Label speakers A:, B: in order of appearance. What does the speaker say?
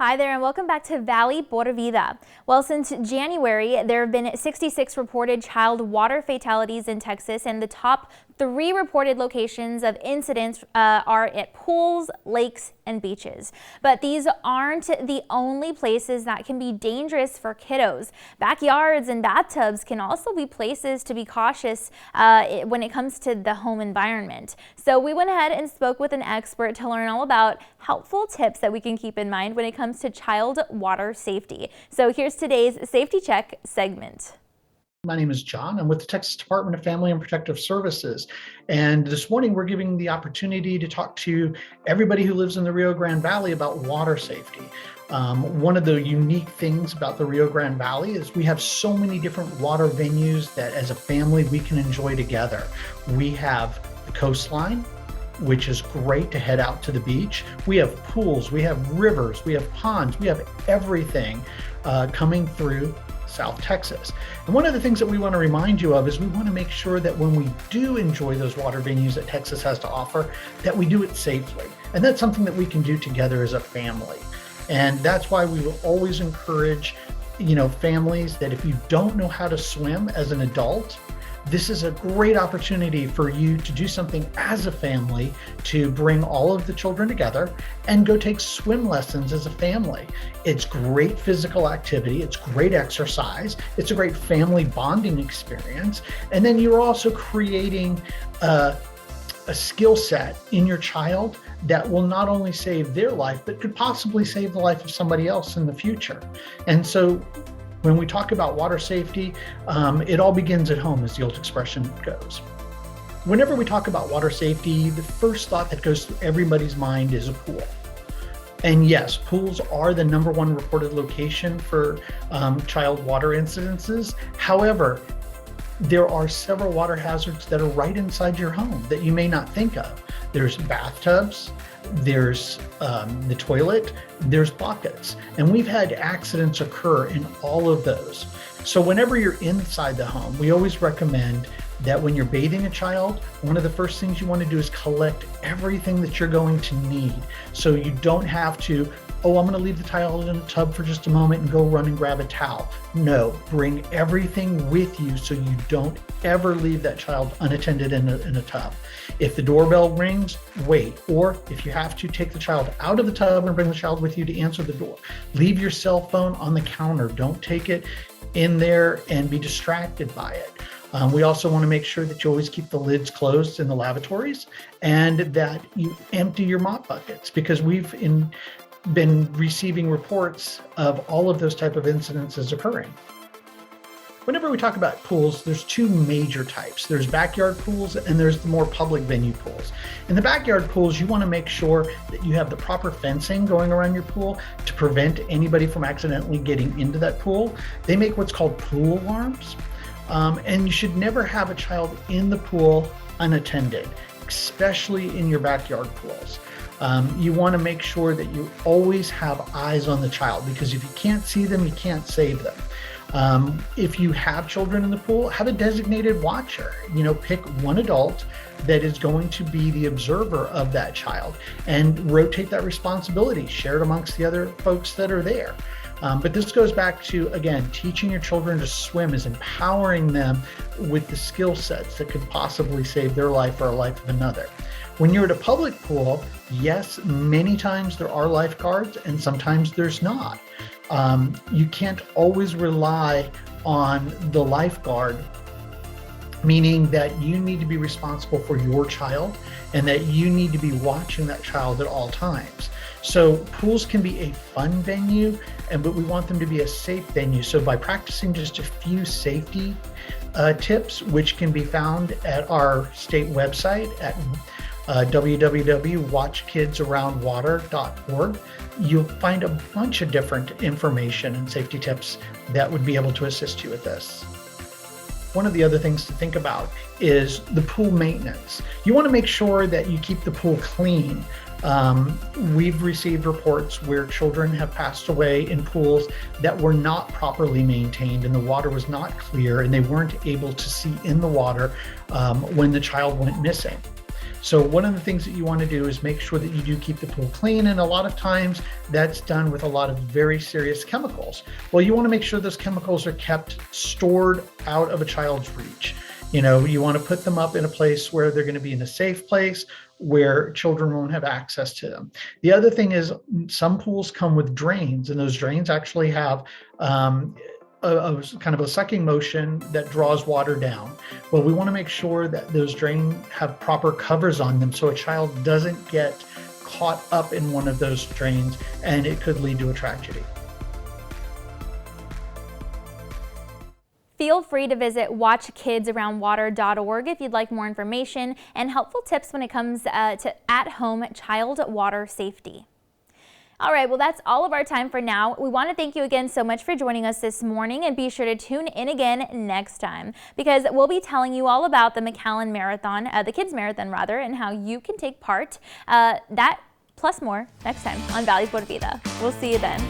A: Hi there and welcome back to Valley por Vida. Well, since January, there have been 66 reported child water fatalities in Texas, and the top 3 reported locations of incidents are at pools, lakes, and beaches. But these aren't the only places that can be dangerous for kiddos. Backyards and bathtubs can also be places to be cautious when it comes to the home environment. So we went ahead and spoke with an expert to learn all about helpful tips that we can keep in mind when it comes to child water safety. So here's today's Safety Check segment.
B: My name is John. I'm with the Texas Department of Family and Protective Services. And this morning we're giving the opportunity to talk to everybody who lives in the Rio Grande Valley about water safety. One of the unique things about the Rio Grande Valley is we have so many different water venues that as a family we can enjoy together. We have the coastline, which is great to head out to the beach. We have pools, we have rivers, we have ponds, we have everything coming through South Texas. And one of the things that we want to remind you of is we want to make sure that when we do enjoy those water venues that Texas has to offer, that we do it safely. And that's something that we can do together as a family. And that's why we will always encourage, families that if you don't know how to swim as an adult, this is a great opportunity for you to do something as a family to bring all of the children together and go take swim lessons as a family. It's great physical activity, it's great exercise, it's a great family bonding experience, and then you're also creating a skill set in your child that will not only save their life, but could possibly save the life of somebody else in the future. And so when we talk about water safety, it all begins at home, as the old expression goes. Whenever we talk about water safety, the first thought that goes through everybody's mind is a pool. And yes, pools are the #1 reported location for child water incidences. However, there are several water hazards that are right inside your home that you may not think of. There's bathtubs, there's the toilet, there's buckets, and we've had accidents occur in all of those. So whenever you're inside the home, we always recommend that when you're bathing a child, one of the first things you want to do is collect everything that you're going to need. So you don't have to, I'm going to leave the child in a tub for just a moment and go run and grab a towel. No, bring everything with you so you don't ever leave that child unattended in a tub. If the doorbell rings, wait. Or if you have to, take the child out of the tub and bring the child with you to answer the door. Leave your cell phone on the counter. Don't take it in there and be distracted by it. We also want to make sure that you always keep the lids closed in the lavatories and that you empty your mop buckets, because we've been receiving reports of all of those type of incidences occurring. Whenever we talk about pools, there's 2 major types. There's backyard pools and there's the more public venue pools. In the backyard pools, you want to make sure that you have the proper fencing going around your pool to prevent anybody from accidentally getting into that pool. They make what's called pool alarms. And you should never have a child in the pool unattended, especially in your backyard pools. You want to make sure that you always have eyes on the child, because if you can't see them, you can't save them. If you have children in the pool, have a designated watcher. Pick one adult that is going to be the observer of that child and rotate that responsibility, share it amongst the other folks that are there. But this goes back to, again, teaching your children to swim is empowering them with the skill sets that could possibly save their life or a life of another. When you're at a public pool, yes, many times there are lifeguards and sometimes there's not. You can't always rely on the lifeguard, meaning that you need to be responsible for your child and that you need to be watching that child at all times. So pools can be a fun venue, but we want them to be a safe venue. So by practicing just a few safety tips, which can be found at our state website at www.watchkidsaroundwater.org, you'll find a bunch of different information and safety tips that would be able to assist you with this. One of the other things to think about is the pool maintenance. You want to make sure that you keep the pool clean. We've received reports where children have passed away in pools that were not properly maintained and the water was not clear and they weren't able to see in the water when the child went missing. So one of the things that you want to do is make sure that you do keep the pool clean. And a lot of times that's done with a lot of very serious chemicals. Well, you want to make sure those chemicals are kept stored out of a child's reach. You want to put them up in a place where they're going to be in a safe place where children won't have access to them. The other thing is some pools come with drains, and those drains actually have a kind of a sucking motion that draws water down. Well, we want to make sure that those drains have proper covers on them so a child doesn't get caught up in one of those drains and it could lead to a tragedy.
A: Feel free to visit watchkidsaroundwater.org if you'd like more information and helpful tips when it comes to at-home child water safety. All right, well, that's all of our time for now. We want to thank you again so much for joining us this morning, and be sure to tune in again next time, because we'll be telling you all about the McAllen Marathon, the Kids Marathon rather, and how you can take part. That plus more next time on Valley's Vida. We'll see you then.